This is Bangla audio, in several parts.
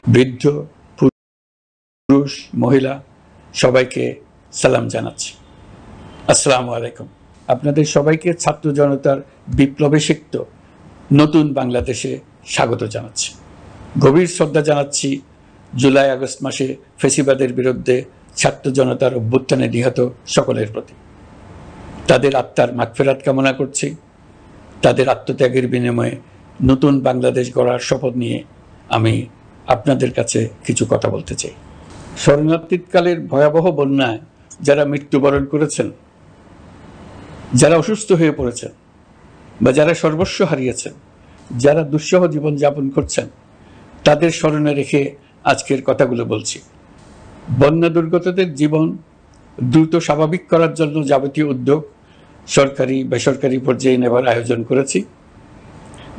বৃদ্ধ, পুরুষ, মহিলা সবাইকে সালাম জানাচ্ছি। আসসালামু আলাইকুম। আপনাদের সবাইকে ছাত্র জনতার বিপ্লবে সিক্ত নতুন বাংলাদেশে স্বাগত জানাচ্ছি। গভীর শ্রদ্ধা জানাচ্ছি জুলাই আগস্ট মাসে ফ্যাসিবাদের বিরুদ্ধে ছাত্র জনতার অভ্যুত্থানে নিহত সকলের প্রতি। তাদের আত্মার মাগফিরাত কামনা করছি। তাদের আত্মত্যাগের বিনিময়ে নতুন বাংলাদেশ গড়ার শপথ নিয়ে আমি আপনাদের কাছে কিছু কথা বলতে চাই। শরণার্থীকালের ভয়াবহ বন্যায় যারা মৃত্যুবরণ করেছেন, যারা অসুস্থ হয়ে পড়েছেন বা যারা সর্বস্ব হারিয়েছেন, যারা দুঃসহ জীবনযাপন করছেন, তাদের স্মরণে রেখে আজকের কথাগুলো বলছি। বন্যা দুর্গতদের জীবন দ্রুত স্বাভাবিক করার জন্য যাবতীয় উদ্যোগ সরকারি বেসরকারি পর্যায়ে নেবার আয়োজন করেছি।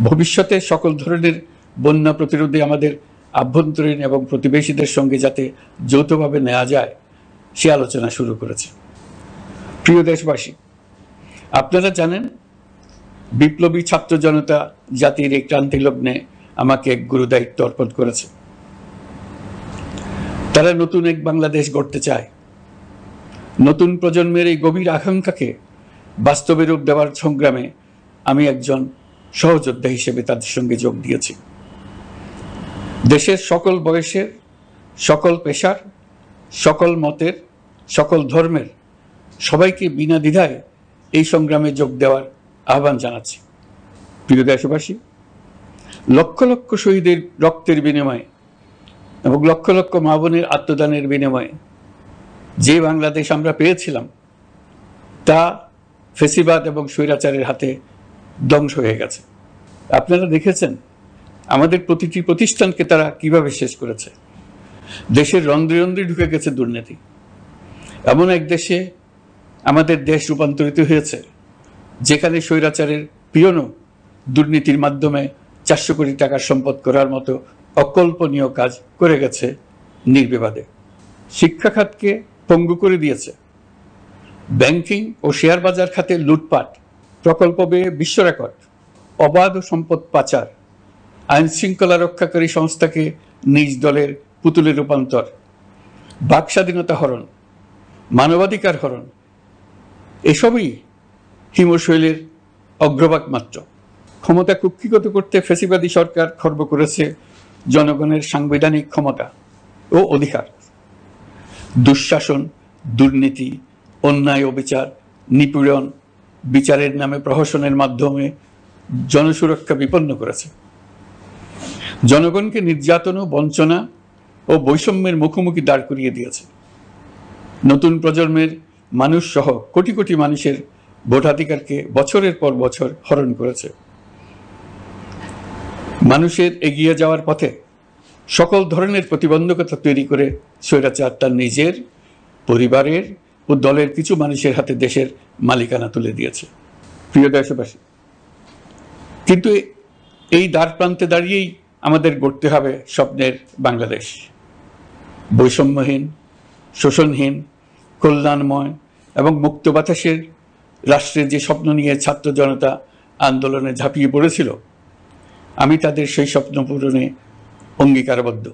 ভবিষ্যতে সকল ধরনের বন্যা প্রতিরোধে আমাদের আভ্যন্তরীণ এবং প্রতিবেশীদের সঙ্গে যাতে যৌথভাবে নেওয়া যায় সে আলোচনা শুরু করেছে। প্রিয় দেশবাসী, আপনারা জানেন বিপ্লবী ছাত্র জনতা জাতির এই ক্রান্তি লগ্নে আমাকে এক গুরুদায়িত্ব অর্পণ করেছে। তারা নতুন এক বাংলাদেশ গড়তে চায়। নতুন প্রজন্মের এই গভীর আকাঙ্ক্ষাকে বাস্তবে রূপ দেওয়ার সংগ্রামে আমি একজন সহযোদ্ধা হিসেবে তাদের সঙ্গে যোগ দিয়েছি। দেশের সকল বয়সের, সকল পেশার, সকল মতের, সকল ধর্মের সবাইকে বিনা দ্বিধায় এই সংগ্রামে যোগ দেওয়ার আহ্বান জানাচ্ছি। প্রিয় দেশবাসী, লক্ষ লক্ষ শহীদের রক্তের বিনিময়ে এবং লক্ষ লক্ষ মা বোনের আত্মদানের বিনিময়ে যে বাংলাদেশ আমরা পেয়েছিলাম তা ফ্যাসিবাদ এবং স্বৈরাচারের হাতে ধ্বংস হয়ে গেছে। আপনারা দেখেছেন আমাদের প্রতিটি প্রতিষ্ঠানকে তারা কিভাবে শেষ করেছে। দেশের রন্ধ্রে রন্ধ্রে ঢুকে গেছে দুর্নীতি। এমন এক দেশে আমাদের দেশ রূপান্তরিত হয়েছে যেখানে স্বৈরাচারের পিয়নও দুর্নীতির মাধ্যমে 400 কোটি টাকার সম্পদ করার মতো অকল্পনীয় কাজ করে গেছে নির্বিবাদে। শিক্ষা খাতকে পঙ্গু করে দিয়েছে। ব্যাংকিং ও শেয়ার বাজার খাতে লুটপাট, প্রকল্প ব্যয়ে বিশ্ব রেকর্ড, অবাধ সম্পদ পাচার, আইন শৃঙ্খলা রক্ষাকারী সংস্থাকে নিজ দলের পুতুলে রূপান্তর, বাক স্বাধীনতা হরণ, মানবাধিকার হরণ, এসবই হিমশৈলের অগ্রভাগ মাত্র। ক্ষমতা কুক্ষিগত করতে ফ্যাসিবাদী সরকার খর্ব করেছে জনগণের সাংবিধানিক ক্ষমতা ও অধিকার। দুঃশাসন, দুর্নীতি, অন্যায়, অবিচার, নিপীড়ন, বিচারের নামে প্রহসনের মাধ্যমে জনসুরক্ষা বিপন্ন করেছে। জনগণকে নির্যাতন ও বঞ্চনা ও বৈষম্যের মুখোমুখি দাঁড় করিয়ে দিয়েছে। নতুন প্রজন্মের মানুষ সহ কোটি কোটি মানুষের ভোটাধিকারকে বছরের পর বছর হরণ করেছে। মানুষের এগিয়ে যাওয়ার পথে সকল ধরনের প্রতিবন্ধকতা তৈরি করে স্বৈরাচার তার নিজের, পরিবারের ও দলের কিছু মানুষের হাতে দেশের মালিকানা তুলে দিয়েছে। প্রিয় দেশবাসী, কিন্তু এই দ্বার প্রান্তে দাঁড়িয়েই আমাদের গড়তে হবে স্বপ্নের বাংলাদেশ। বৈষম্যহীন, শোষণহীন, কল্যাণময় এবং মুক্ত বাতাসের রাষ্ট্রের যে স্বপ্ন নিয়ে ছাত্র জনতা আন্দোলনে ঝাঁপিয়ে পড়েছিল, আমি তাদের সেই স্বপ্ন পূরণে অঙ্গীকারবদ্ধ।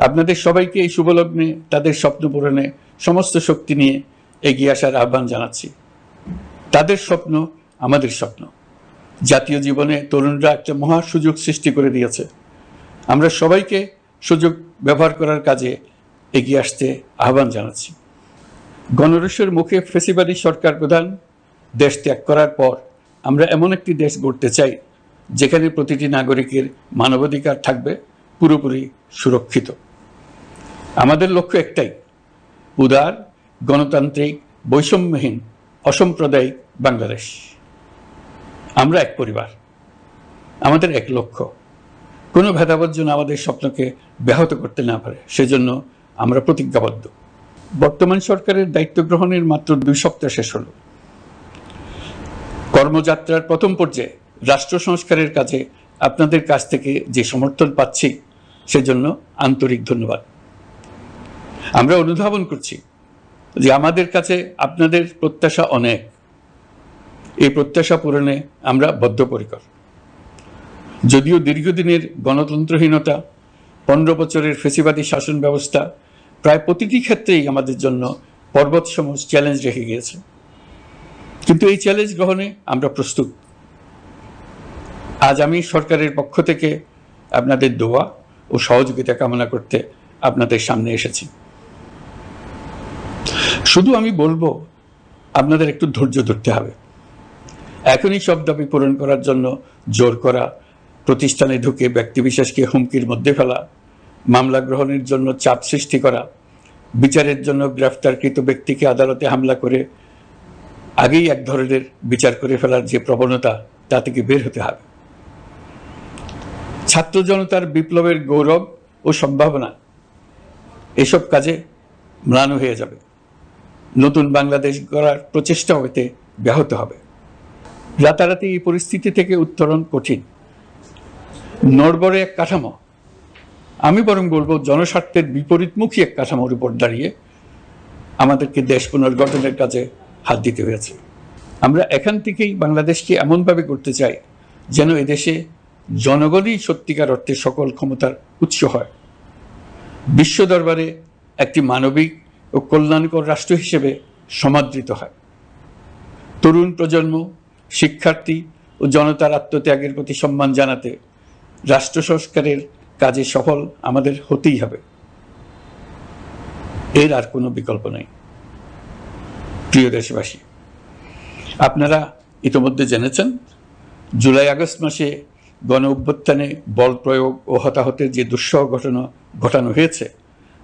আপনাদের সবাইকে এই শুভলগ্নে তাদের স্বপ্ন পূরণে সমস্ত শক্তি নিয়ে এগিয়ে আসার আহ্বান জানাচ্ছি। তাদের স্বপ্ন আমাদের স্বপ্ন। জাতীয় জীবনে তরুণরা একটা মহা সুযোগ সৃষ্টি করে দিয়েছে। আমরা সবাইকে সুযোগ ব্যবহার করার কাজে এগিয়ে আসতে আহ্বান জানাচ্ছি। গণরোষের মুখে ফ্যাসিবাদী সরকার প্রধান দেশ ত্যাগ করার পর আমরা এমন একটি দেশ গড়তে চাই যেখানে প্রতিটি নাগরিকের মানবাধিকার থাকবে পুরোপুরি সুরক্ষিত। আমাদের লক্ষ্য একটাই, উদার, গণতান্ত্রিক, বৈষম্যহীন, অসাম্প্রদায়িক বাংলাদেশ। আমরা এক পরিবার, আমাদের এক লক্ষ্য। কোনো ভেদাভেদ যেন আমাদের স্বপ্নকে ব্যাহত করতে না পারে, সেজন্য আমরা প্রতিজ্ঞাবদ্ধ। বর্তমান সরকারের দায়িত্ব গ্রহণের মাত্র 2 সপ্তাহ শেষ হল। কর্মযাত্রার প্রথম পর্যায়ে রাষ্ট্র সংস্কারের কাজে আপনাদের কাছ থেকে যে সমর্থন পাচ্ছি সেজন্য আন্তরিক ধন্যবাদ। আমরা অনুধাবন করছি যে আমাদের কাছে আপনাদের প্রত্যাশা অনেক। এই প্রত্যাশা পূরণে আমরা বদ্ধপরিকর। যদিও দীর্ঘদিনের গণতন্ত্রহীনতা 15 বছরের ফেসিবাদী শাসন ব্যবস্থা প্রায় প্রতিটি ক্ষেত্রেই আমাদের জন্য পর্বতসম চ্যালেঞ্জ রেখে গিয়েছে, কিন্তু এই চ্যালেঞ্জ গ্রহণে আমরা প্রস্তুত। আজ আমি সরকারের পক্ষ থেকে আপনাদের দোয়া ও সহযোগিতা কামনা করতে আপনাদের সামনে এসেছি। শুধু আমি বলবো, আপনাদের একটু ধৈর্য ধরতে হবে। এখনই সব দাবি পূরণ করার জন্য জোর করা, প্রতিষ্ঠানে ঢুকে ব্যক্তিবিশেষকে হুমকির মধ্যে ফেলা, মামলা গ্রহণের জন্য চাপ সৃষ্টি করা, বিচারের জন্য গ্রেফতারকৃত ব্যক্তিকে আদালতে হামলা করে আগেই এক ধরনের বিচার করে ফেলার যে প্রবণতা, তা থেকে বের হতে হবে। ছাত্র জনতার বিপ্লবের গৌরব ও সম্ভাবনা এসব কাজে ম্লান হয়ে যাবে। নতুন বাংলাদেশ গড়ার প্রচেষ্টা হতে ব্যাহত হবে। রাতারাতি এই পরিস্থিতি থেকে উত্তরণ কঠিন। নড়বড়ে এক কাঠামো, আমি বরং বলবো জনস্বার্থের বিপরীতমুখী এক কাঠামোর উপর দাঁড়িয়ে আমাদেরকে দেশ পুনর্গঠনের কাজে হাত দিতে হয়েছে। আমরা এখান থেকেই বাংলাদেশকে এমনভাবে করতে চাই যেন এদেশে জনগণই সত্যিকার অর্থে সকল ক্ষমতার উৎস হয়, বিশ্ব দরবারে একটি মানবিক ও কল্যাণকর রাষ্ট্র হিসেবে সমাদৃত হয়। তরুণ প্রজন্ম, শিক্ষার্থী ও জনতার আত্মত্যাগের প্রতি সম্মান জানাতে রাষ্ট্র সংস্কারের কাজে সফল আমাদের হতেই হবে, এর আর কোনো বিকল্প নেই। প্রিয় দেশবাসী, আপনারা ইতোমধ্যে জেনেছেন জুলাই আগস্ট মাসে গণ অভ্যুত্থানে বল প্রয়োগ ও হতাহতের যে দুঃসহ ঘটনা ঘটানো হয়েছে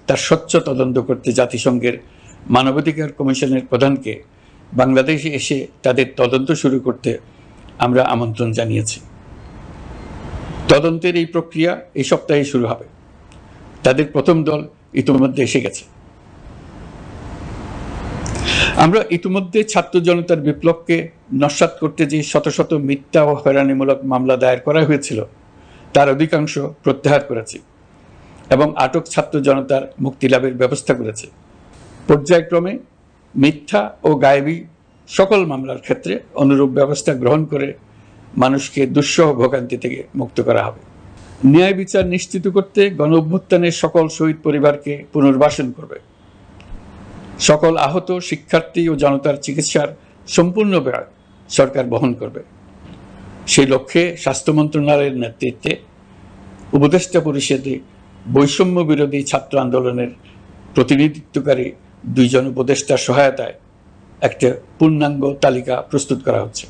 তার স্বচ্ছ তদন্ত করতে জাতিসংঘের মানবাধিকার কমিশনের প্রধানকে বাংলাদেশে এসে তাদের তদন্ত শুরু করতে আমরা আমন্ত্রণ জানিয়েছি। তদন্তের এই প্রক্রিয়া এই সপ্তাহে শুরু হবে। তাদের প্রথম দল ইতিমধ্যে এসে গেছে। আমরা ইতিমধ্যে ছাত্র জনতার বিপ্লবকে নস্যাৎ করতে যে শত শত মিথ্যা ও হয়রানিমূলক মামলা দায়ের করা হয়েছিল তার অধিকাংশ প্রত্যাহার করেছি এবং আটক ছাত্র জনতার মুক্তি লাভের ব্যবস্থা করেছে। পর্যায়ক্রমে মিথ্যা ও গায়েবী সকল মামলার ক্ষেত্রে অনুরূপ ব্যবস্থা গ্রহণ করে মানুষকে দুঃসহ ভোগান্তি থেকে মুক্ত করা হবে। ন্যায় বিচার নিশ্চিত করতে গণ অভ্যুত্থানের সকল শহীদ পরিবারকে পুনর্বাসন করবে। সকল আহত শিক্ষার্থী ও জনতার চিকিৎসার সম্পূর্ণ ব্যয় সরকার বহন করবে। সেই লক্ষ্যে স্বাস্থ্য মন্ত্রণালয়ের নেতৃত্বে উপদেষ্টা পরিষদে বৈষম্য বিরোধী ছাত্র আন্দোলনের প্রতিনিধিত্বকারী 2 জন উপদেষ্টার সহায়তায় একটা পূর্ণাঙ্গ তালিকা প্রস্তুত করা হচ্ছে।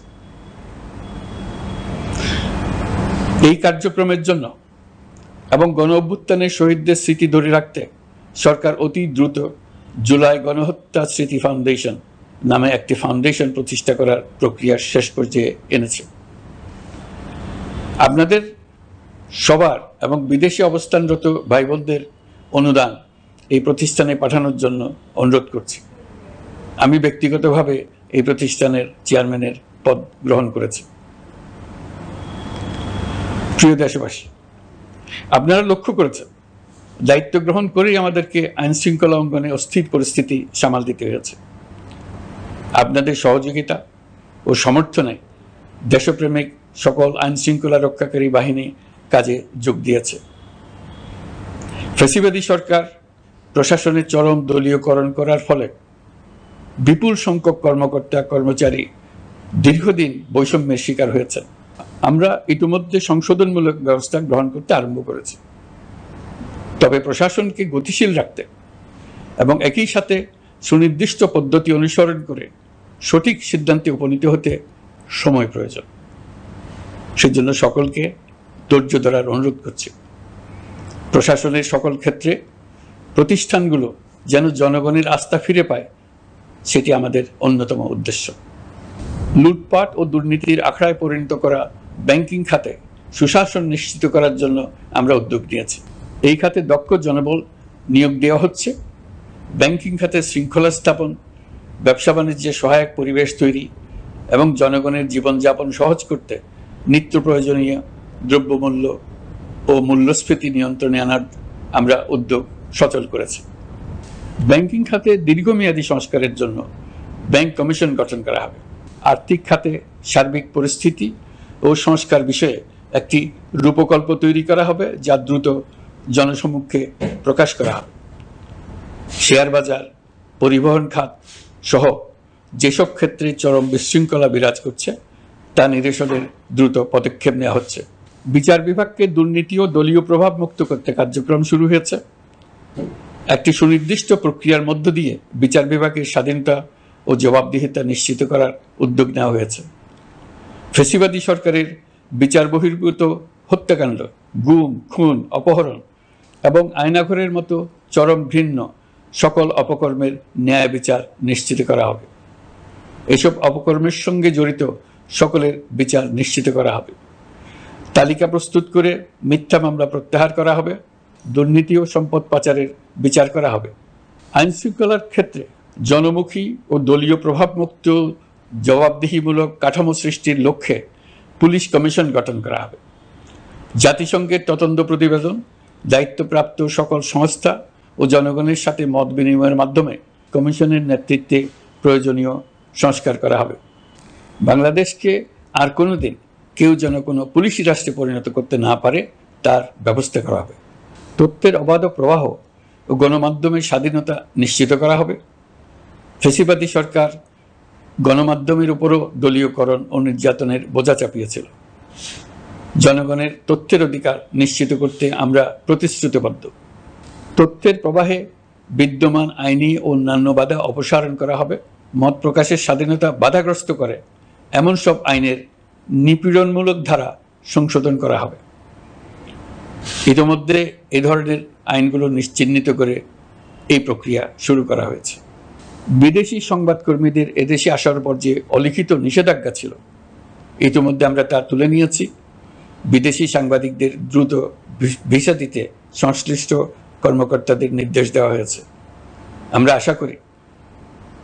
এই কার্যক্রমের জন্য এবং গণ অভ্যুত্থানের শহীদদের স্মৃতি ধরে রাখতে সরকার অতি দ্রুত জুলাই গণহত্যা স্মৃতি ফাউন্ডেশন নামে একটি ফাউন্ডেশন প্রতিষ্ঠা করার প্রক্রিয়ার শেষ পর্যায়ে এনেছে। আপনাদের সবার এবং বিদেশে অবস্থানরত ভাই বোনদের অনুদান এই প্রতিষ্ঠানে পাঠানোর জন্য অনুরোধ করছি। আমি ব্যক্তিগতভাবে এই প্রতিষ্ঠানের চেয়ারম্যানের পদ গ্রহণ করেছি। প্রিয় দেশবাসী, আপনারা লক্ষ্য করেছেন দায়িত্ব গ্রহণ করেই আমাদেরকে আইন শৃঙ্খলা অঙ্গনে অস্থির পরিস্থিতি সামাল দিতে হয়েছে। আপনাদের সহযোগিতা ও সমর্থনে দেশপ্রেমিক সকল আইন শৃঙ্খলা রক্ষাকারী বাহিনী কাজে যোগ দিয়েছে। ফ্যাসিবাদী সরকার প্রশাসনের চরম দলীয়করণ করার ফলে বিপুল সংখ্যক কর্মকর্তা কর্মচারী দীর্ঘদিন বৈষম্যের শিকার হয়েছেন। আমরা ইতিমধ্যে সংশোধনমূলক ব্যবস্থা গ্রহণ করতে আরম্ভ করেছি, তবে প্রশাসনকে গতিশীল রাখতে এবং একই সাথে সুনির্দিষ্ট পদ্ধতি অনুসরণ করে সঠিক সিদ্ধান্তে উপনীত হতে সময় প্রয়োজন। সেজন্য সকলকে ধৈর্য ধরার অনুরোধ করছি। প্রশাসনের সকল ক্ষেত্রে প্রতিষ্ঠানগুলো যেন জনগণের আস্থা ফিরে পায়, সেটি আমাদের অন্যতম উদ্দেশ্য। লুটপাট ও দুর্নীতির আখড়ায় পরিণত করা ব্যাংকিং খাতে সুশাসন নিশ্চিত করার জন্য আমরা উদ্যোগ নিয়েছি। এই খাতে দক্ষ জনবল নিয়োগ দেওয়া হচ্ছে। ব্যাংকিং খাতে শৃঙ্খলা স্থাপন, ব্যবসা বাণিজ্যে সহায়ক পরিবেশ তৈরি এবং জনগণের জীবনযাপন সহজ করতে নিত্য প্রয়োজনীয় দ্রব্যমূল্য ও মূল্যস্ফীতি নিয়ন্ত্রণে আনার আমরা উদ্যোগ সচল করেছি। ব্যাংকিং খাতে দীর্ঘমেয়াদী সংস্কারের জন্য ব্যাংক কমিশন গঠন করা হবে। আর্থিক খাতে সার্বিক পরিস্থিতি ও সংস্কার বিষয়ে একটি রূপকল্প তৈরি করা হবে, যা দ্রুত জনসমক্ষে প্রকাশ করা হবে। শেয়ার বাজার, পরিবহন খাত সহ যেসব ক্ষেত্রে চরম বিশৃঙ্খলা বিরাজ করছে তা নিরসনের দ্রুত পদক্ষেপ নেওয়া হচ্ছে। বিচার বিভাগকে দুর্নীতি ও দলীয় প্রভাব মুক্ত করতে কার্যক্রম শুরু হয়েছে। একটি সুনির্দিষ্ট প্রক্রিয়ার মধ্য দিয়ে বিচার বিভাগের স্বাধীনতা ও জবাবদিহিতা নিশ্চিত করার উদ্যোগ নেওয়া হয়েছে। ফ্যাসিবাদী সরকারের বিচার বহির্ভূত হত্যাকাণ্ড, গুম, খুন, অপহরণ এবং আয়নাঘরের মতো চরম ঘৃণ্য সকল অপকর্মের ন্যায় বিচার নিশ্চিত করা হবে। এসব অপকর্মের সঙ্গে জড়িত সকলের বিচার নিশ্চিত করা হবে। তালিকা প্রস্তুত করে মিথ্যা মামলা প্রত্যাহার করা হবে। দুর্নীতি ও সম্পদ পাচারের বিচার করা হবে। আইন শৃঙ্খলার ক্ষেত্রে জনমুখী ও দলীয় প্রভাবমুক্ত জবাবদিহিমূলক কাঠামো সৃষ্টির লক্ষ্যে পুলিশ কমিশন গঠন করা হবে। জাতিসংঘের তদন্ত প্রতিবেদন, দায়িত্বপ্রাপ্ত সকল সংস্থা ও জনগণের সাথে মত বিনিময়ের মাধ্যমে কমিশনের নেতৃত্বে প্রয়োজনীয় সংস্কার করা হবে। বাংলাদেশকে আর কোনোদিন কেউ যেন কোনো পুলিশি রাষ্ট্রে পরিণত করতে না পারে তার ব্যবস্থা করা হবে। তথ্যের অবাধ প্রবাহ ও গণমাধ্যমের স্বাধীনতা নিশ্চিত করা হবে। ফ্যাসিবাদী সরকার গণমাধ্যমের উপরও দলীয়করণ ও নির্যাতনের বোঝা চাপিয়েছিল। জনগণের তথ্যের অধিকার নিশ্চিত করতে আমরা প্রতিশ্রুতিবদ্ধ। তথ্যের প্রবাহে বিদ্যমান আইনি ও অন্যান্য বাধা অপসারণ করা হবে। মত প্রকাশের স্বাধীনতা বাধাগ্রস্ত করে এমন সব আইনের নিপীড়নমূলক ধারা সংশোধন করা হবে। ইতিমধ্যে এই ধরনের আইনগুলো নিশ্চিহ্নিত করে এই প্রক্রিয়া শুরু করা হয়েছে। বিদেশি সংবাদকর্মীদের এদেশে আসার পর যে অলিখিত নিষেধাজ্ঞা ছিল, ইতিমধ্যে আমরা তা তুলে নিয়েছি। বিদেশি সাংবাদিকদের দ্রুত ভিসা দিতে সংশ্লিষ্ট কর্মকর্তাদের নির্দেশ দেওয়া হয়েছে। আমরা আশা করি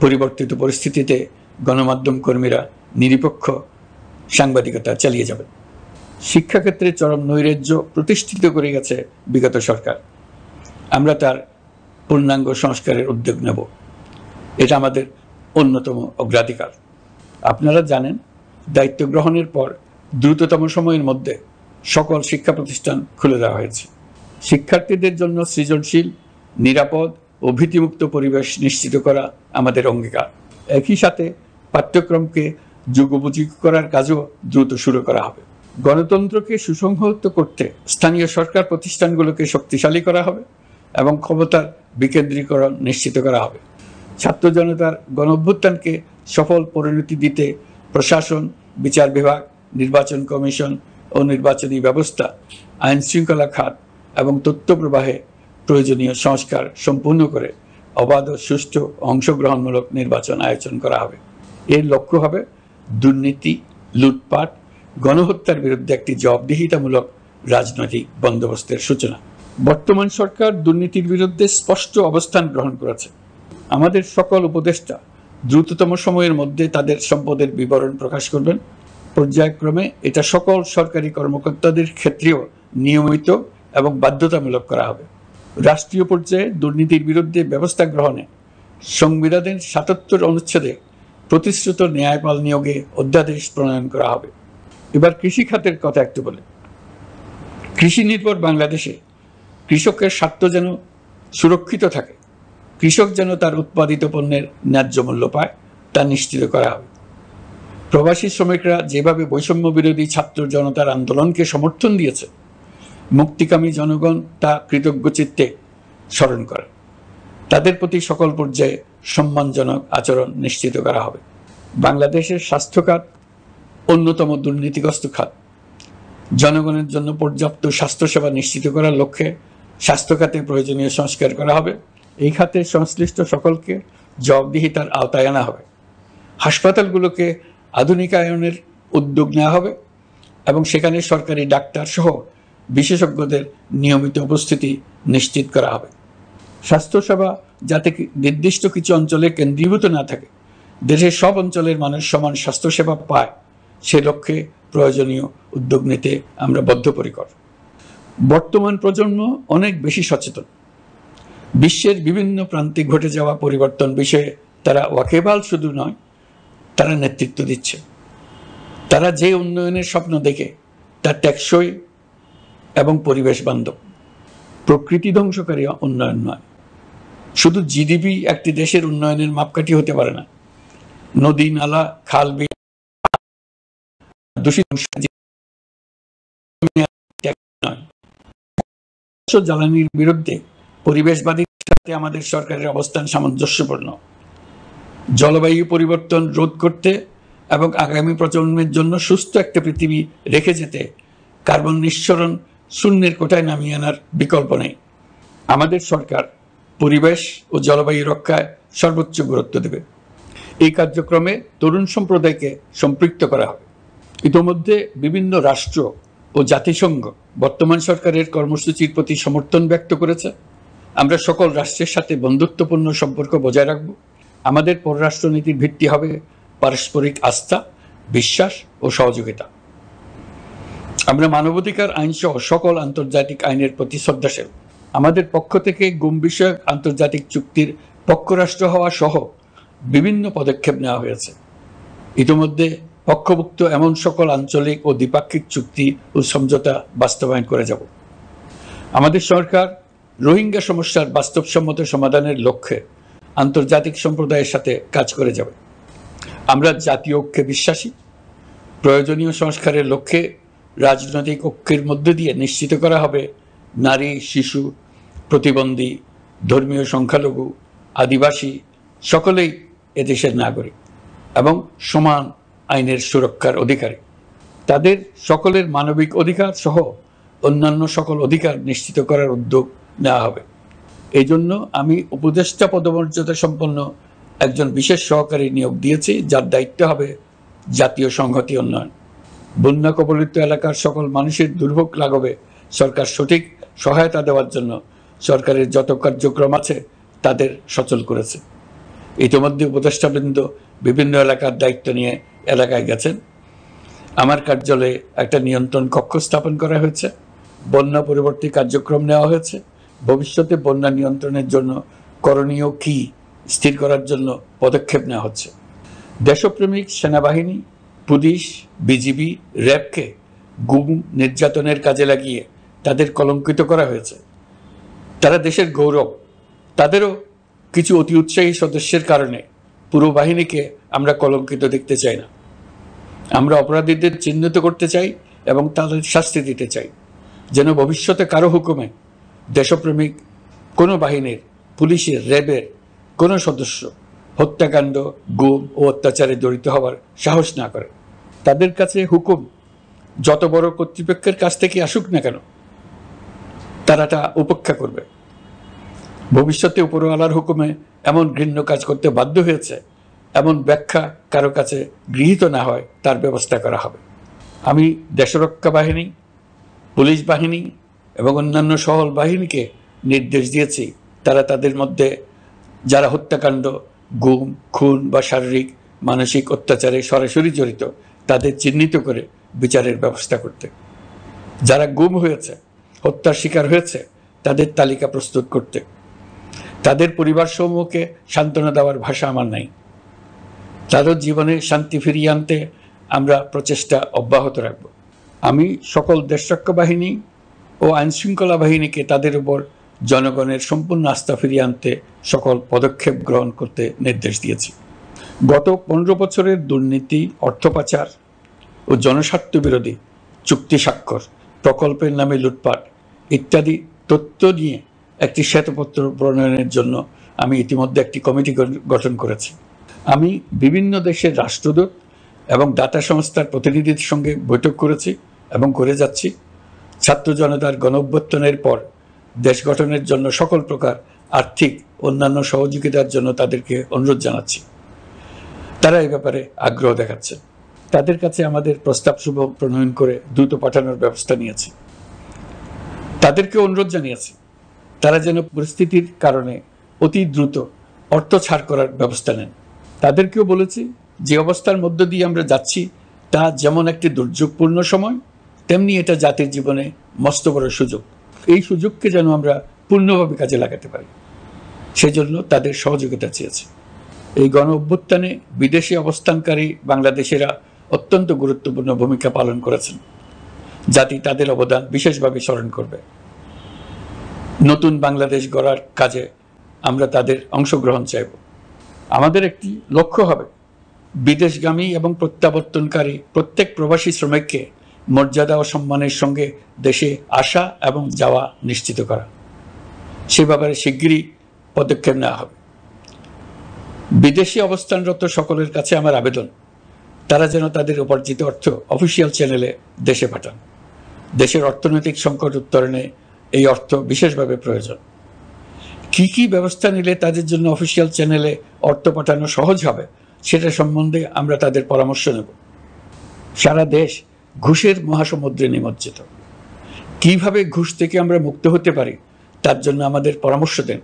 পরিবর্তিত পরিস্থিতিতে গণমাধ্যম কর্মীরা নিরপেক্ষ সাংবাদিকতা চালিয়ে যাবেন। শিক্ষাক্ষেত্রে চরম নৈরাজ্য প্রতিষ্ঠিত করে গেছে বিগত সরকার। আমরা তার পূর্ণাঙ্গ সংস্কারের উদ্যোগ নেব। এটা আমাদের অন্যতম অগ্রাধিকার। আপনারা জানেন, দায়িত্ব গ্রহণের পর দ্রুততম সময়ের মধ্যে সকল শিক্ষা প্রতিষ্ঠান খুলে দেওয়া হয়েছে। শিক্ষার্থীদের জন্য সৃজনশীল, নিরাপদ ও ভীতিমুক্ত পরিবেশ নিশ্চিত করা আমাদের অঙ্গীকার। একই সাথে পাঠ্যক্রমকে যুগোপযোগী করার কাজও দ্রুত শুরু করা হবে। গণতন্ত্রকে সুসংহত করতে স্থানীয় সরকার প্রতিষ্ঠানগুলোকে শক্তিশালী করা হবে এবং ক্ষমতার বিকেন্দ্রীকরণ নিশ্চিত করা হবে। ছাত্র জনতার গণঅভ্যুত্থানকে সফল পরিণতি দিতে প্রশাসন, বিচার বিভাগ, নির্বাচন কমিশন ও নির্বাচনী ব্যবস্থা, আইন শৃঙ্খলা খাত এবং তথ্য প্রবাহে প্রয়োজনীয় সংস্কার সম্পূর্ণ করে অবাধ ও সুষ্ঠু অংশগ্রহণমূলক নির্বাচন আয়োজন করা হবে। এর লক্ষ্য হবে দুর্নীতি, লুটপাট, গণহত্যার বিরুদ্ধে একটি জবাবদিহিতামূলক রাজনৈতিক বন্দোবস্তের সূচনা। বর্তমান সরকার দুর্নীতির বিরুদ্ধে স্পষ্ট অবস্থান গ্রহণ করেছে। আমাদের সকল উপদেষ্টা দ্রুততম সময়ের মধ্যে তাদের সম্পদের বিবরণ প্রকাশ করবেন। পর্যায়ক্রমে এটা সকল সরকারি কর্মকর্তাদের ক্ষেত্রেও নিয়মিত এবং বাধ্যতামূলক করা হবে। রাষ্ট্রীয় পর্যায়ে দুর্নীতির বিরুদ্ধে ব্যবস্থা গ্রহণে সংবিধানের ৭৭ অনুচ্ছেদে প্রতিশ্রুত ন্যায়পাল নিয়োগে অধ্যাদেশ প্রণয়ন করা হবে। এবার কৃষি খাতের কথা একটু বলে। কৃষি নির্ভর বাংলাদেশে কৃষকের স্বার্থ যেন সুরক্ষিত থাকে, কৃষক যেন তার উৎপাদিত পণ্যের ন্যায্য মূল্য পায়, তা নিশ্চিত করা হবে। প্রবাসী শ্রমিকরা যেভাবে বৈষম্য বিরোধী ছাত্র জনতার আন্দোলনকে সমর্থন দিয়েছে, মুক্তিকামী জনগণ তা কৃতজ্ঞ চিত্তে স্মরণ করে। তাদের প্রতি সকল পর্যায়ে সম্মানজনক আচরণ নিশ্চিত করা হবে। বাংলাদেশের স্বাস্থ্য খাত অন্যতম দুর্নীতিগ্রস্ত খাত। জনগণের জন্য পর্যাপ্ত স্বাস্থ্যসেবা নিশ্চিত করার লক্ষ্যে স্বাস্থ্য খাতে প্রয়োজনীয় সংস্কার করা হবে। এই খাতে সংশ্লিষ্ট সকলকে জবাবদিহিতার আওতায় আনা হবে। হাসপাতালগুলোকে আধুনিকায়নের উদ্যোগ নেওয়া হবে এবং সেখানে সরকারি ডাক্তার সহ বিশেষজ্ঞদের নিয়মিত উপস্থিতি নিশ্চিত করা হবে। স্বাস্থ্যসেবা যাতে নির্দিষ্ট কিছু অঞ্চলে কেন্দ্রীভূত না থাকে, দেশের সব অঞ্চলের মানুষ সমান স্বাস্থ্যসেবা পায়, সে লক্ষ্যে প্রয়োজনীয় উদ্যোগ নিতে আমরা বদ্ধপরিকর। বর্তমান প্রজন্ম অনেক বেশি সচেতন। বিশ্বের বিভিন্ন প্রান্তে ঘটে যাওয়া পরিবর্তন বিষয়ে তারা ওয়াকিবহাল শুধু নয়, তারা নেতৃত্ব দিচ্ছে। তারা যে উন্নয়নের স্বপ্ন দেখে তা টেকসই এবং পরিবেশ বান্ধব। প্রকৃতি ধ্বংসকারী উন্নয়ন নয়। শুধু জিডিপি একটি দেশের উন্নয়নের মাপকাঠি হতে পারে না। নদী, নালা, খাল, বিল দূষিত জ্বালানির বিরুদ্ধে পরিবেশবাদীর সাথে আমাদের সরকারের অবস্থান সামঞ্জস্যপূর্ণ। জলবায়ু পরিবর্তন রোধ করতে এবং আগামী প্রজন্মের জন্য সুস্থ একটা পৃথিবী রেখে যেতে কার্বন নিঃসরণ শূন্যের কোটায় নামিয়ে আনার বিকল্প নেই। আমাদের সরকার পরিবেশ ও জলবায়ু রক্ষায় সর্বোচ্চ গুরুত্ব দেবে। এই কার্যক্রমে তরুণ সম্প্রদায়কে সম্পৃক্ত করা হবে। ইতোমধ্যে বিভিন্ন রাষ্ট্র ও জাতিসংঘ বর্তমান সরকারের কর্মসূচির প্রতি সমর্থন ব্যক্ত করেছে। আমরা সকল রাষ্ট্রের সাথে বন্ধুত্বপূর্ণ সম্পর্ক বজায় রাখব। আমাদের পররাষ্ট্রনীতির ভিত্তি হবে পারস্পরিক আস্থা, বিশ্বাস ও সহযোগিতা। আমরা মানবাধিকার আইন সহ সকল আন্তর্জাতিক আইনের প্রতি শ্রদ্ধাশীল। আমাদের পক্ষ থেকে গুম বিষয়ক আন্তর্জাতিক চুক্তির পক্ষরাষ্ট্র হওয়া সহ বিভিন্ন পদক্ষেপ নেওয়া হয়েছে। ইতিমধ্যে পক্ষভুক্ত এমন সকল আঞ্চলিক ও দ্বিপাক্ষিক চুক্তি ও সমঝোতা বাস্তবায়ন করে যাব। আমাদের সরকার রোহিঙ্গা সমস্যার বাস্তবসম্মত সমাধানের লক্ষ্যে আন্তর্জাতিক সম্প্রদায়ের সাথে কাজ করে যাবে। আমরা জাতীয় ঐক্যে বিশ্বাসী। প্রয়োজনীয় সংস্কারের লক্ষ্যে রাজনৈতিক ঐক্যের মধ্য দিয়ে নিশ্চিত করা হবে নারী, শিশু, প্রতিবন্ধী, ধর্মীয় সংখ্যালঘু, আদিবাসী সকলেই এদেশের নাগরিক এবং সমান আইনের সুরক্ষার অধিকারী। তাদের সকলের মানবিক অধিকার সহ অন্যান্য সকল অধিকার নিশ্চিত করার উদ্যোগ নেওয়া হবে। এই জন্য আমি উপদেষ্টা পদমর্যাদা সম্পন্ন একজন বিশেষ সহকারী নিয়োগ দিয়েছি, যার দায়িত্ব হবে জাতীয় সংহতি উন্নয়ন। বন্যা কবলিত এলাকার সকল মানুষের দুর্ভোগ লাঘবে সরকার সঠিক সহায়তা দেওয়ার জন্য সরকারের যত কার্যক্রম আছে তাদের সচল করেছে। ইতিমধ্যে উপদেষ্টাবৃন্দ বিভিন্ন এলাকার দায়িত্ব নিয়ে এলাকায় গেছেন। আমার কার্যালয়ে একটা নিয়ন্ত্রণ কক্ষ স্থাপন করা হয়েছে। বন্যা পরবর্তী কার্যক্রম নেওয়া হয়েছে। ভবিষ্যতে বন্যা নিয়ন্ত্রণের জন্য করণীয় কি স্থির করার জন্য পদক্ষেপ নেওয়া হচ্ছে। দেশপ্রেমিক সেনাবাহিনী, পুলিশ, বিজিবি, র্যাবকে গুম নির্যাতনের কাজে লাগিয়ে তাদের কলঙ্কিত করা হয়েছে। তারা দেশের গৌরব। তাদেরও কিছু অতি উৎসাহী সদস্যের কারণে পুরো বাহিনীকে আমরা কলঙ্কিত দেখতে চাই না। আমরা অপরাধীদের চিহ্নিত করতে চাই এবং তাদের শাস্তি দিতে চাই, যেন ভবিষ্যতে কারো হুকুমে দেশপ্রেমিক কোনো বাহিনীর, পুলিশের, র্যাবের কোনো সদস্য হত্যাকাণ্ড, গুম ও অত্যাচারে জড়িত হওয়ার সাহস না করে। তাদের কাছে হুকুম যত বড় কর্তৃপক্ষের কাছ থেকে আসুক না কেন, তারা তা উপেক্ষা করবে। ভবিষ্যতে উপরওয়ালার হুকুমে এমন ঘৃণ্য কাজ করতে বাধ্য হয়েছে এমন ব্যাখ্যা কারো কাছে গৃহীত না হয় তার ব্যবস্থা করা হবে। আমি দেশরক্ষা বাহিনী, পুলিশ বাহিনী এবং অন্যান্য সহল বাহিনীকে নির্দেশ দিয়েছি তারা তাদের মধ্যে যারা হত্যাকাণ্ড, গুম, খুন বা শারীরিক মানসিক অত্যাচারে সরাসরি জড়িত তাদের চিহ্নিত করে বিচারের ব্যবস্থা করতে। যারা গুম হয়েছে, হত্যার শিকার হয়েছে তাদের তালিকা প্রস্তুত করতে। তাদের পরিবার সমূহকে সান্ত্বনা দেওয়ার ভাষা আমার নাই। তাদের জীবনে শান্তি ফিরিয়ে আনতে আমরা প্রচেষ্টা অব্যাহত রাখব। আমি সকল দেশরক্ষা বাহিনী ও আইনশৃঙ্খলা বাহিনীকে তাদের উপর জনগণের সম্পূর্ণ আস্থা ফিরিয়ে আনতে সকল পদক্ষেপ গ্রহণ করতে নির্দেশ দিয়েছি। গত 15 বছরের দুর্নীতি, অর্থ পাচার ও জনস্বার্থ বিরোধী চুক্তি স্বাক্ষর, প্রকল্পের নামে লুটপাট ইত্যাদি তথ্য নিয়ে একটি শ্বেতপত্র প্রণয়নের জন্য আমি ইতিমধ্যে একটি কমিটি গঠন করেছি। আমি বিভিন্ন দেশের রাষ্ট্রদূত এবং দাতা সংস্থার প্রতিনিধিদের সঙ্গে বৈঠক করেছি এবং করে যাচ্ছি। ছাত্র জনতার গণঅভ্যুত্থানের পর দেশ গঠনের জন্য সকল প্রকার আর্থিক অন্যান্য সহযোগিতার জন্য তাদেরকে অনুরোধ জানাচ্ছি। তারা এই ব্যাপারে আগ্রহ দেখাচ্ছে। তাদের কাছে আমাদের প্রস্তাব সমূহ প্রণয়ন করে দ্রুত পাঠানোর ব্যবস্থা নিয়েছি। তাদেরকে অনুরোধ জানিয়েছি তারা যেন পরিস্থিতির কারণে অতি দ্রুত অর্থ ছাড় করার ব্যবস্থা নেন। তাদেরকেও বলেছি যে অবস্থার মধ্য দিয়ে আমরা যাচ্ছি তা যেমন একটি দুর্যোগপূর্ণ সময়, তেমনি এটা জাতির জীবনে মস্ত বড় সুযোগ। এই সুযোগকে যেন আমরা পূর্ণভাবে কাজে লাগাতে পারি, সেজন্য তাদের সহযোগিতা চেয়েছি। এই গণ অভ্যুত্থানে বিদেশে অবস্থানকারী বাংলাদেশিরা অত্যন্ত গুরুত্বপূর্ণ ভূমিকা পালন করেছেন। জাতি তাদের অবদান বিশেষভাবে স্মরণ করবে। নতুন বাংলাদেশ গড়ার কাজে আমরা তাদের অংশগ্রহণ চাইব। আমাদের একটি লক্ষ্য হবে বিদেশগামী এবং প্রত্যাবর্তনকারী প্রত্যেক প্রবাসী শ্রমিককে মর্যাদা ও সম্মানের সঙ্গে দেশে আসা এবং যাওয়া নিশ্চিত করা। সে ব্যাপারে শিগগিরই পদক্ষেপ নেওয়া হবে। বিদেশে অবস্থানরত সকলের কাছে আমার আবেদন, তারা যেন তাদের উপার্জিত অর্থ অফিসিয়াল চ্যানেলে দেশে পাঠান। দেশের অর্থনৈতিক সংকট উত্তরণে এই অর্থ বিশেষভাবে প্রয়োজন। কি কি ব্যবস্থা নিলে তাদের জন্য অফিসিয়াল চ্যানেলে অর্থ পাঠানো সহজ হবে সেটা সম্বন্ধে আমরা তাদের পরামর্শ নেব। সারা দেশ ঘুষের মহাসমুদ্রে নিমজ্জিত। কিভাবে ঘুষ থেকে আমরা মুক্ত হতে পারি তার জন্য আমাদের পরামর্শ দেন।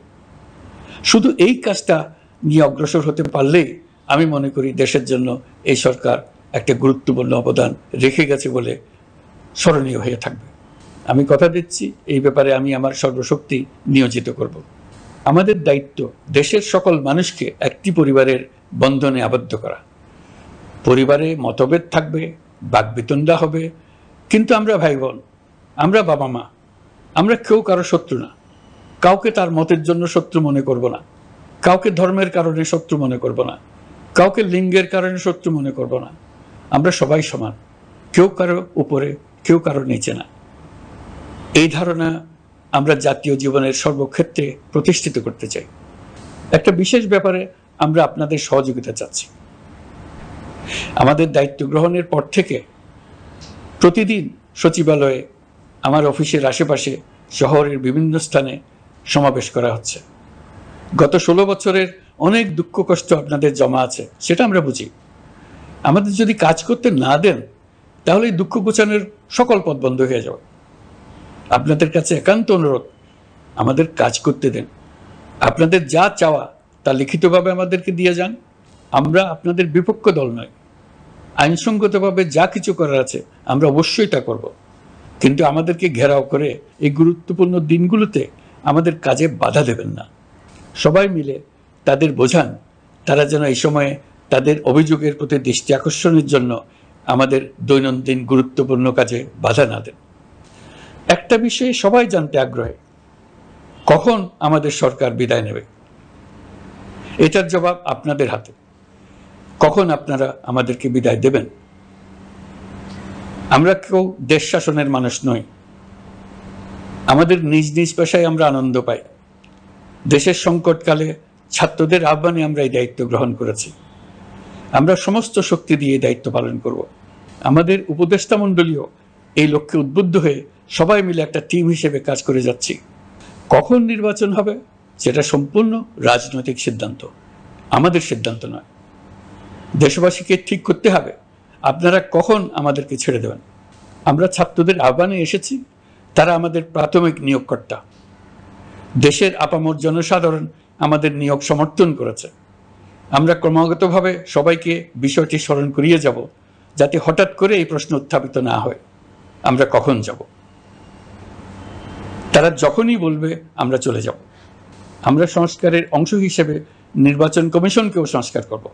শুধু এই কাজটা নিয়ে অগ্রসর হতে পারলেই আমি মনে করি দেশের জন্য এই সরকার একটা গুরুত্বপূর্ণ অবদান রেখে গেছে বলে স্মরণীয় হয়ে থাকবে। আমি কথা দিচ্ছি, এই ব্যাপারে আমি আমার সর্বশক্তি নিয়োজিত করব। আমাদের দায়িত্ব দেশের সকল মানুষকে একটি পরিবারের বন্ধনে আবদ্ধ করা। পরিবারে মতভেদ থাকবে, বাকবিতণ্ডা হবে, কিন্তু আমরা ভাই বোন, আমরা বাবা মা, আমরা কেউ কারো শত্রু না। কাউকে তার মতের জন্য শত্রু মনে করব না, কাউকে ধর্মের কারণে শত্রু মনে করব না, কাউকে লিঙ্গের কারণে শত্রু মনে করব না। আমরা সবাই সমান, কেউ কারো উপরে, কেউ কারো নিচে না। এই ধারণা আমরা জাতীয় জীবনের সর্বক্ষেত্রে প্রতিষ্ঠিত করতে চাই। একটা বিশেষ ব্যাপারে আমরা আপনাদের সহযোগিতা চাচ্ছি। আমাদের দায়িত্ব গ্রহণের পর থেকে প্রতিদিন সচিবালয়ে, আমার অফিসের আশেপাশে, শহরের বিভিন্ন স্থানে সমাবেশ করা হচ্ছে। গত 16 বছরের অনেক দুঃখ কষ্ট আপনাদের জমা আছে, সেটা আমরা বুঝি। আমাদের যদি কাজ করতে না দেন তাহলে এই দুঃখ ঘোচানোর সকল পথ বন্ধ হয়ে যাবে। আপনাদের কাছে একান্ত অনুরোধ, আমাদের কাজ করতে দেন। আপনাদের যা চাওয়া তা লিখিতভাবে আমাদেরকে দিয়ে যান। আমরা আপনাদের বিপক্ষ দল নয়। আইনসঙ্গতভাবে যা কিছু করার আছে আমরা অবশ্যই তা করব, কিন্তু আমাদেরকে ঘেরাও করে এই গুরুত্বপূর্ণ দিনগুলোতে আমাদের কাজে বাধা দেবেন না। সবাই মিলে তাদের বোঝান, তারা যেন এই সময়ে তাদের অভিযোগের প্রতি দৃষ্টি আকর্ষণের জন্য আমাদের দৈনন্দিন গুরুত্বপূর্ণ কাজে বাধা না দেন। একটা বিষয়ে সবাই জানতে আগ্রহী, কখন আমাদের সরকার বিদায় নেবে। এটার জবাব আপনাদের হাতে। কখন আপনারা আমাদেরকে বিদায় দেবেন? আমরা কেউ দেশ শাসনের মানুষ নই। আমাদের নিজ নিজ পেশায় আমরা আনন্দ পাই। দেশের সংকটকালে ছাত্রদের আহ্বানে আমরা এই দায়িত্ব গ্রহণ করেছি। আমরা সমস্ত শক্তি দিয়ে দায়িত্ব পালন করব। আমাদের উপদেষ্টা মণ্ডলীও এই লক্ষ্যে উদ্বুদ্ধ হয়ে সবাই মিলে একটা টিম হিসেবে কাজ করে যাচ্ছি। কখন নির্বাচন হবে সেটা সম্পূর্ণ রাজনৈতিক সিদ্ধান্ত, আমাদের সিদ্ধান্ত নয়। দেশবাসীকে ঠিক করতে হবে আপনারা কখন আমাদেরকে ছেড়ে দেবেন। আমরা ছাত্রদের আহ্বানে এসেছি, তারা আমাদের প্রাথমিক নিয়োগকর্তা। দেশের আপামর জনসাধারণ আমাদের নিয়োগ সমর্থন করেছে। আমরা ক্রমাগতভাবে সবাইকে বিষয়টি স্মরণ করিয়ে যাব, যাতে হঠাৎ করে এই প্রশ্ন উত্থাপিত না হয় আমরা কখন যাব। তারা যখনই বলবে আমরা চলে যাব। আমরা সংস্কারের অংশ হিসেবে নির্বাচন কমিশনকেও সংস্কার করব।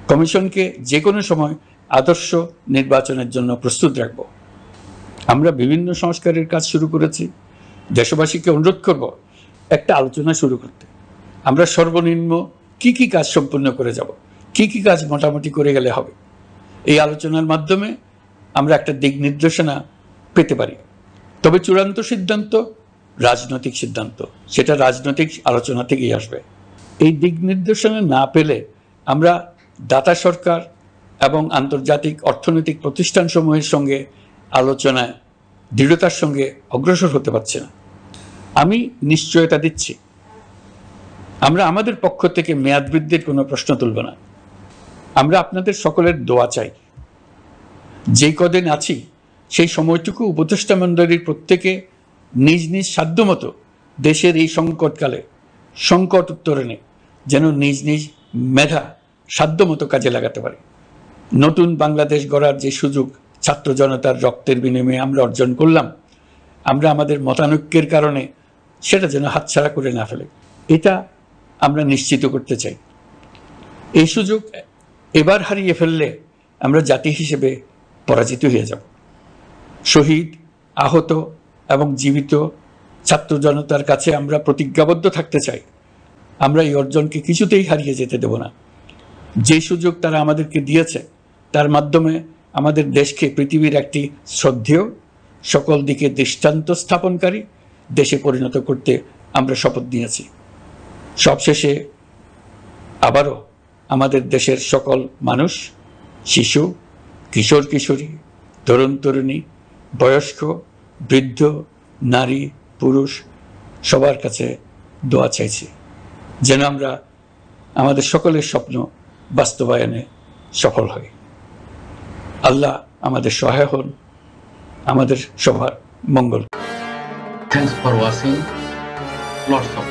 কমিশনকে যে কোনো সময় আদর্শ নির্বাচনের জন্য প্রস্তুত রাখব। আমরা বিভিন্ন সংস্কারের কাজ শুরু করেছি। দেশবাসীকে অনুরোধ করব একটা আলোচনা শুরু করতে। আমরা সর্বনিম্ন কি কি কাজ সম্পূর্ণ করে যাব, কি কি কাজ মোটামুটি করে গেলে হবে। এই আলোচনার মাধ্যমে আমরা একটা দিক নির্দেশনা পেতে পারি। তবে চূড়ান্ত সিদ্ধান্ত রাজনৈতিক সিদ্ধান্ত, সেটা রাজনৈতিক আলোচনা থেকেই আসবে। এই দিক নির্দেশনা না পেলে আমরা দাতা সরকার এবং আন্তর্জাতিক অর্থনৈতিক প্রতিষ্ঠানসমূহের সঙ্গে আলোচনায় দৃঢ়তার সঙ্গে অগ্রসর হতে পারছি না। আমি নিশ্চয়তা দিচ্ছি, আমরা আমাদের পক্ষ থেকে মেয়াদ বৃদ্ধির কোনো প্রশ্ন তুলব না। আমরা আপনাদের সকলের দোয়া চাই। যেই কদিন আছি সেই সময়টুকু উপদেষ্টা মণ্ডলীর প্রত্যেকে নিজ নিজ সাধ্যমতো দেশের এই সংকটকালে সংকট উত্তরণে যেন নিজ নিজ মেধা সাধ্যমতো কাজে লাগাতে পারে। নতুন বাংলাদেশ গড়ার যে সুযোগ ছাত্র জনতার রক্তের বিনিময়ে আমরা অর্জন করলাম, আমরা আমাদের মতানৈক্যের কারণে সেটা যেন হাতছাড়া করে না ফেলে, এটা আমরা নিশ্চিত করতে চাই। এই সুযোগ এবার হারিয়ে ফেললে আমরা জাতি হিসেবে পরাজিত হয়ে যাব। শহীদ, আহত এবং জীবিত ছাত্র জনতার কাছে আমরা প্রতিজ্ঞাবদ্ধ থাকতে চাই, আমরা এই অর্জনকে কিছুতেই হারিয়ে যেতে দেব না। যে সুযোগ তারা আমাদেরকে দিয়েছে তার মাধ্যমে আমাদের দেশকে পৃথিবীর একটি শ্রদ্ধেয়, সকল দিকে দৃষ্টান্ত স্থাপনকারী দেশে পরিণত করতে আমরা শপথ নিয়েছি। সবশেষে আবারও আমাদের দেশের সকল মানুষ, শিশু, কিশোর কিশোরী, তরুণ তরুণী, বয়স্ক, বৃদ্ধ, নারী, পুরুষ সবার কাছে দোয়া চাইছি যেন আমরা আমাদের সকলের স্বপ্ন বাস্তবায়নে সফল হই। আল্লাহ আমাদের সহায় হন, আমাদের সবার মঙ্গল। Thanks for watching. Lots of